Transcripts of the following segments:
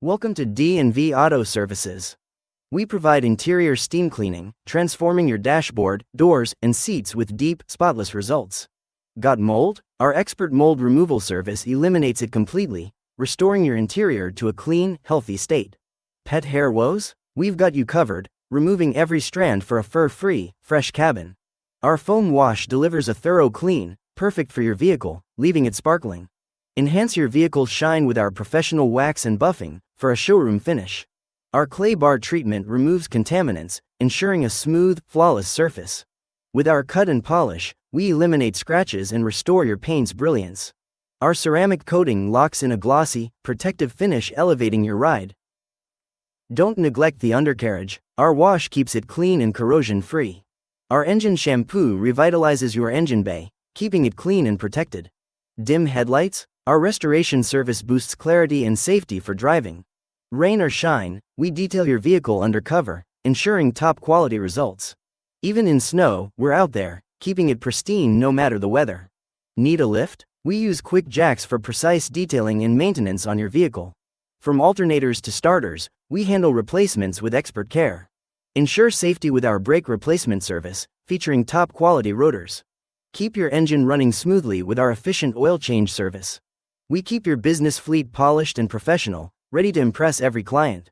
Welcome to D&V Auto Services. We provide interior steam cleaning, transforming your dashboard, doors, and seats with deep, spotless results. Got mold? Our expert mold removal service eliminates it completely, restoring your interior to a clean, healthy state. Pet hair woes? We've got you covered, removing every strand for a fur-free, fresh cabin. Our foam wash delivers a thorough clean, perfect for your vehicle, leaving it sparkling. Enhance your vehicle's shine with our professional wax and buffing, for a showroom finish. Our clay bar treatment removes contaminants, ensuring a smooth, flawless surface. With our cut and polish, we eliminate scratches and restore your paint's brilliance. Our ceramic coating locks in a glossy, protective finish, elevating your ride. Don't neglect the undercarriage. Our wash keeps it clean and corrosion-free. Our engine shampoo revitalizes your engine bay, keeping it clean and protected. Dim headlights? Our restoration service boosts clarity and safety for driving. Rain or shine, we detail your vehicle undercover, ensuring top-quality results. Even in snow, we're out there, keeping it pristine no matter the weather. Need a lift? We use quick jacks for precise detailing and maintenance on your vehicle. From alternators to starters, we handle replacements with expert care. Ensure safety with our brake replacement service, featuring top-quality rotors. Keep your engine running smoothly with our efficient oil change service. We keep your business fleet polished and professional, ready to impress every client.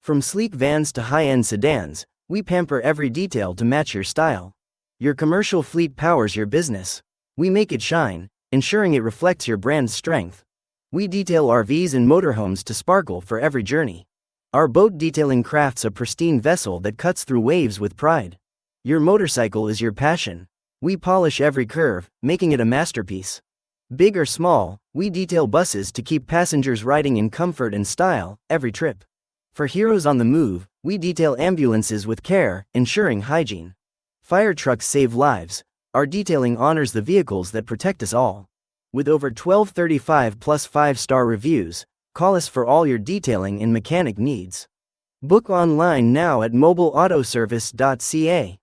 From sleek vans to high-end sedans, we pamper every detail to match your style. Your commercial fleet powers your business. We make it shine, ensuring it reflects your brand's strength. We detail RVs and motorhomes to sparkle for every journey. Our boat detailing crafts a pristine vessel that cuts through waves with pride. Your motorcycle is your passion. We polish every curve, making it a masterpiece. Big or small, we detail buses to keep passengers riding in comfort and style, every trip. For heroes on the move, we detail ambulances with care, ensuring hygiene. Fire trucks save lives. Our detailing honors the vehicles that protect us all. With over 1235 plus 5-star reviews, call us for all your detailing and mechanic needs. Book online now at mobileautoservice.ca.